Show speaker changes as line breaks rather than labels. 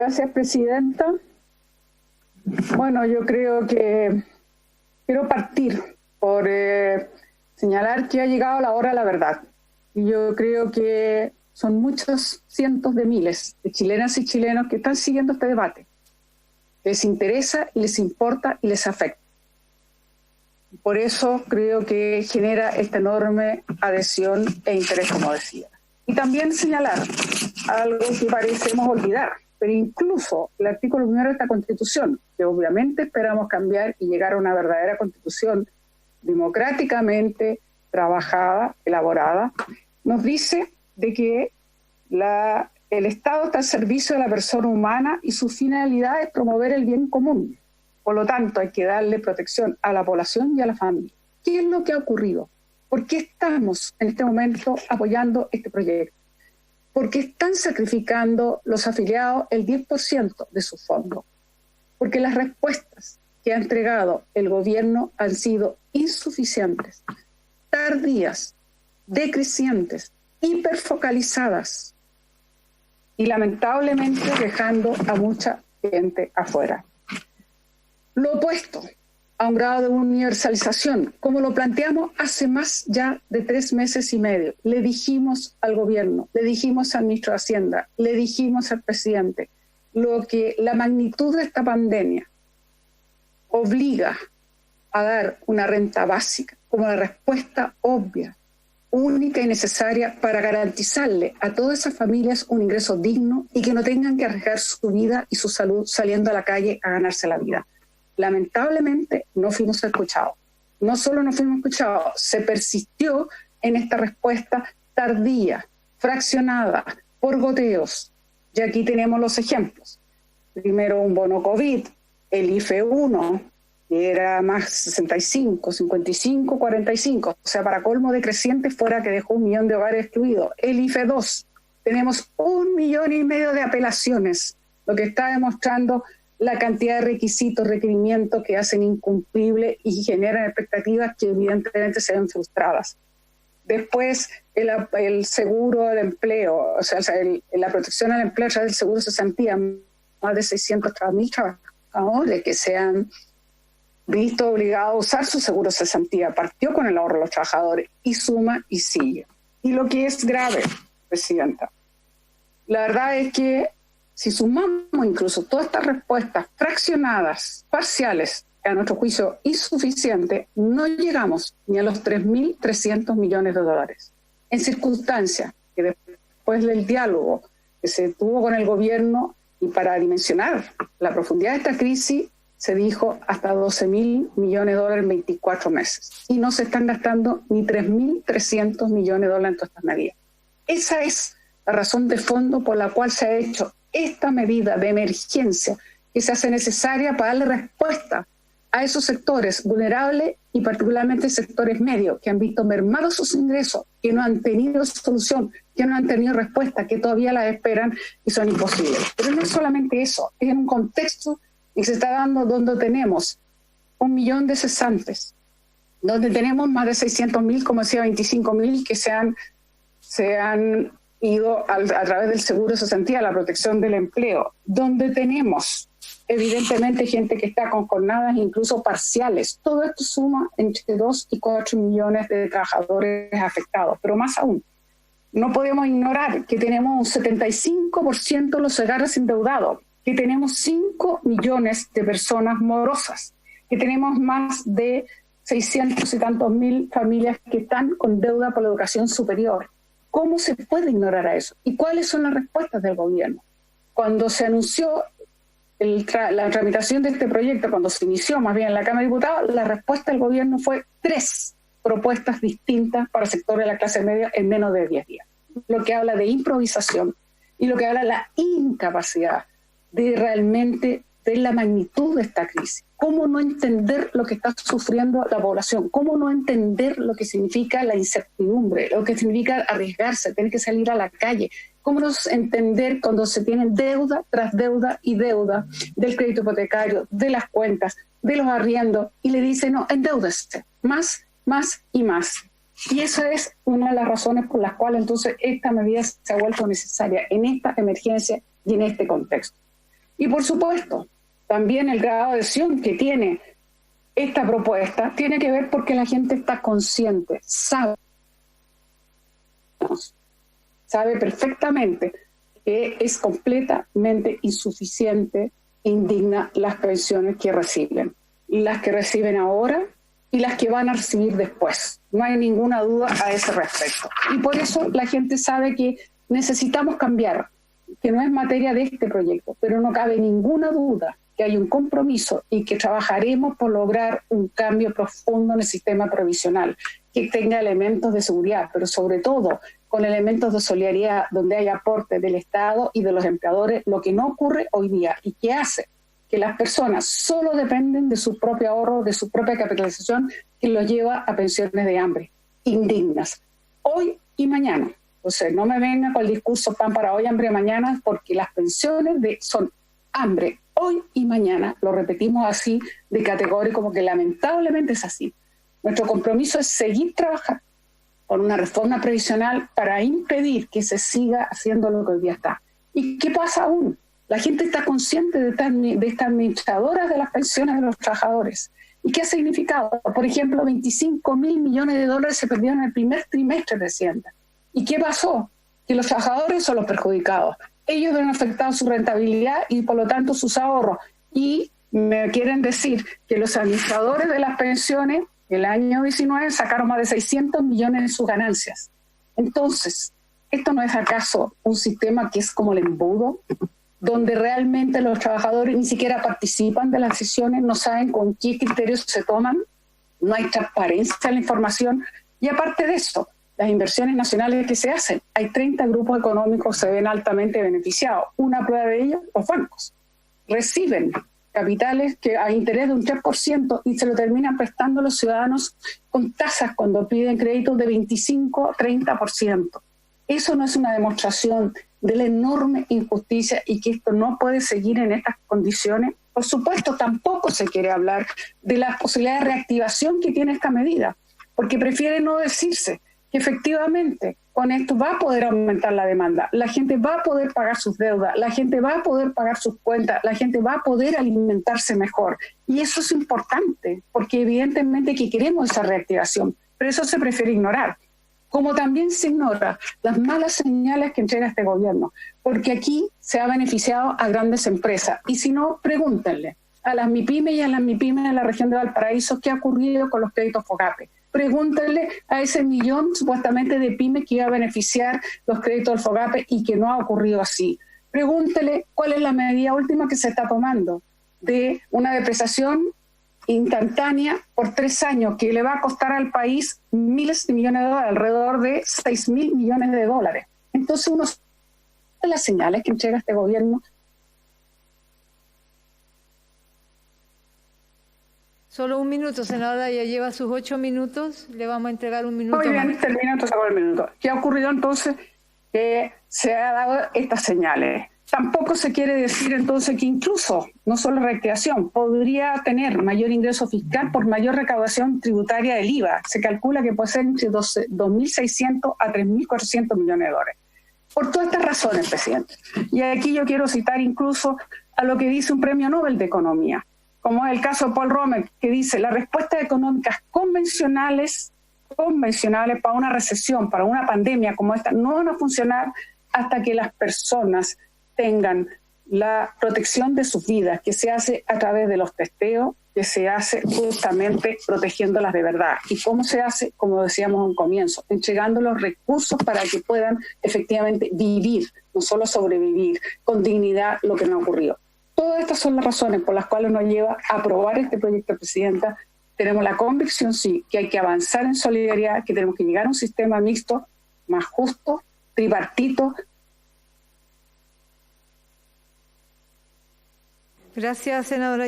Gracias, presidenta. Bueno, yo creo que quiero partir por señalar que ha llegado la hora de la verdad. Y yo creo que son muchos cientos de miles de chilenas y chilenos que están siguiendo este debate. Les interesa y les importa y les afecta. Por eso creo que genera esta enorme adhesión e interés, como decía. Y también señalar algo que parecemos olvidar, pero incluso el artículo 1 de esta Constitución, que obviamente esperamos cambiar y llegar a una verdadera Constitución democráticamente trabajada, elaborada, nos dice de que el Estado está al servicio de la persona humana y su finalidad es promover el bien común. Por lo tanto, hay que darle protección a la población y a la familia. ¿Qué es lo que ha ocurrido? ¿Por qué estamos en este momento apoyando este proyecto? Porque están sacrificando los afiliados el 10% de su fondo. Porque las respuestas que ha entregado el gobierno han sido insuficientes, tardías, decrecientes, hiperfocalizadas y lamentablemente dejando a mucha gente afuera. Lo opuesto a un grado de universalización, como lo planteamos hace más ya de 3 meses y medio. Le dijimos al gobierno, le dijimos al ministro de Hacienda, le dijimos al presidente, lo que la magnitud de esta pandemia obliga a dar una renta básica como la respuesta obvia, única y necesaria para garantizarle a todas esas familias un ingreso digno y que no tengan que arriesgar su vida y su salud saliendo a la calle a ganarse la vida. Lamentablemente no fuimos escuchados. No solo no fuimos escuchados, se persistió en esta respuesta tardía, fraccionada, por goteos. Y aquí tenemos los ejemplos. Primero un bono COVID, el IFE 1, que era más 65, 55, 45. O sea, para colmo decreciente fuera que dejó 1 millón de hogares excluidos. El IFE 2, tenemos 1,5 millones de apelaciones, lo que está demostrando la cantidad de requisitos, requerimientos que hacen incumplible y generan expectativas que evidentemente se ven frustradas. Después, el seguro del empleo, o sea, la protección al empleo a través del seguro de cesantía, más de 600.000 trabajadores que se han visto obligados a usar su seguro de cesantía. Partió con el ahorro de los trabajadores y suma y sigue. Y lo que es grave, presidenta, la verdad es que si sumamos incluso todas estas respuestas fraccionadas, parciales, a nuestro juicio insuficientes, no llegamos ni a los 3.300 millones de dólares. En circunstancias que después del diálogo que se tuvo con el gobierno y para dimensionar la profundidad de esta crisis, se dijo hasta 12.000 millones de dólares en 24 meses. Y no se están gastando ni 3.300 millones de dólares en todas estas medidas. Esa es la razón de fondo por la cual se ha hecho esta medida de emergencia que se hace necesaria para darle respuesta a esos sectores vulnerables y particularmente sectores medios que han visto mermados sus ingresos, que no han tenido solución, que no han tenido respuesta, que todavía las esperan y son imposibles. Pero no es solamente eso, es en un contexto que se está dando donde tenemos 1 millón de cesantes, donde tenemos más de 600.000, como decía, 25.000 que se han ido a través del seguro de cesantía, la protección del empleo, donde tenemos evidentemente gente que está con jornadas incluso parciales. Todo esto suma entre 2 y 4 millones de trabajadores afectados, pero más aún, no podemos ignorar que tenemos un 75% de los hogares endeudados, que tenemos 5 millones de personas morosas, que tenemos más de 600 y tantos mil familias que están con deuda por la educación superior. ¿Cómo se puede ignorar a eso? ¿Y cuáles son las respuestas del gobierno? Cuando se anunció la tramitación de este proyecto, cuando se inició más bien en la Cámara de Diputados, la respuesta del gobierno fue 3 propuestas distintas para el sector de la clase media en menos de 10 días. Lo que habla de improvisación y lo que habla de la incapacidad de realmente ver la magnitud de esta crisis. ¿Cómo no entender lo que está sufriendo la población? ¿Cómo no entender lo que significa la incertidumbre, lo que significa arriesgarse, tener que salir a la calle? ¿Cómo no entender cuando se tienen deuda tras deuda y deuda del crédito hipotecario, de las cuentas, de los arriendos, y le dicen, no, endeúdese, más y más? Y esa es una de las razones por las cuales entonces esta medida se ha vuelto necesaria en esta emergencia y en este contexto. Y por supuesto, también el grado de adhesión que tiene esta propuesta tiene que ver porque la gente está consciente, sabe perfectamente que es completamente insuficiente, indigna las pensiones que reciben, las que reciben ahora y las que van a recibir después. No hay ninguna duda a ese respecto. Y por eso la gente sabe que necesitamos cambiar, que no es materia de este proyecto, pero no cabe ninguna duda que hay un compromiso y que trabajaremos por lograr un cambio profundo en el sistema provisional, que tenga elementos de seguridad, pero sobre todo con elementos de solidaridad, donde hay aporte del Estado y de los empleadores, lo que no ocurre hoy día y que hace que las personas solo dependen de su propio ahorro, de su propia capitalización, que los lleva a pensiones de hambre, indignas, hoy y mañana. O sea, no me venga con el discurso pan para hoy, hambre mañana, porque las pensiones son hambre hoy y mañana. Lo repetimos así de categórico porque lamentablemente es así. Nuestro compromiso es seguir trabajando con una reforma previsional para impedir que se siga haciendo lo que hoy día está. ¿Y qué pasa aún? La gente está consciente de estas administradoras de las pensiones de los trabajadores. ¿Y qué ha significado? Por ejemplo, 25.000 millones de dólares se perdieron en el primer trimestre de Hacienda. ¿Y qué pasó? Que los trabajadores son los perjudicados. Ellos ven afectado su rentabilidad y por lo tanto sus ahorros. Y me quieren decir que los administradores de las pensiones el año 19 sacaron más de 600 millones de sus ganancias. Entonces, ¿esto no es acaso un sistema que es como el embudo, donde realmente los trabajadores ni siquiera participan de las decisiones, no saben con qué criterios se toman, no hay transparencia en la información? Y aparte de eso, las inversiones nacionales que se hacen, hay 30 grupos económicos que se ven altamente beneficiados. Una prueba de ello, los bancos reciben capitales que a interés de un 3% y se lo terminan prestando los ciudadanos con tasas cuando piden créditos de 25 a 30%. Eso no es una demostración de la enorme injusticia y que esto no puede seguir en estas condiciones. Por supuesto, tampoco se quiere hablar de las posibilidades de reactivación que tiene esta medida, porque prefiere no decirse que efectivamente con esto va a poder aumentar la demanda, la gente va a poder pagar sus deudas, la gente va a poder pagar sus cuentas, la gente va a poder alimentarse mejor. Y eso es importante, porque evidentemente que queremos esa reactivación, pero eso se prefiere ignorar. Como también se ignora las malas señales que entrega este gobierno, porque aquí se ha beneficiado a grandes empresas. Y si no, pregúntenle a las MIPYME y a las MIPYME de la región de Valparaíso qué ha ocurrido con los créditos FOGAPE. Pregúntenle a ese millón supuestamente de pymes que iba a beneficiar los créditos del FOGAPE y que no ha ocurrido así. Pregúntenle cuál es la medida última que se está tomando de una depreciación instantánea por 3 años que le va a costar al país miles de millones de dólares, alrededor de 6.000 millones de dólares. Entonces uno de las señales que entrega este gobierno.
Solo 1 minuto, senadora, ya lleva sus 8 minutos, le vamos a entregar 1 minuto.
Muy bien,
más.
termino entonces con el minuto. ¿Qué ha ocurrido entonces? Que se ha dado estas señales. Tampoco se quiere decir entonces que incluso, no solo reactivación, podría tener mayor ingreso fiscal por mayor recaudación tributaria del IVA. Se calcula que puede ser entre 2.600 a 3.400 millones de dólares. Por todas estas razones, presidente. Y aquí yo quiero citar incluso a lo que dice un premio Nobel de Economía, como es el caso de Paul Romer, que dice: las respuestas económicas convencionales para una recesión, para una pandemia como esta, no van a funcionar hasta que las personas tengan la protección de sus vidas, que se hace a través de los testeos, que se hace justamente protegiéndolas de verdad. ¿Y cómo se hace? Como decíamos en un comienzo, entregando los recursos para que puedan efectivamente vivir, no solo sobrevivir, con dignidad lo que no ha ocurrido. Todas estas son las razones por las cuales nos lleva a aprobar este proyecto, Presidenta. Tenemos la convicción, sí, que hay que avanzar en solidaridad, que tenemos que llegar a un sistema mixto, más justo, tripartito.
Gracias, senadora.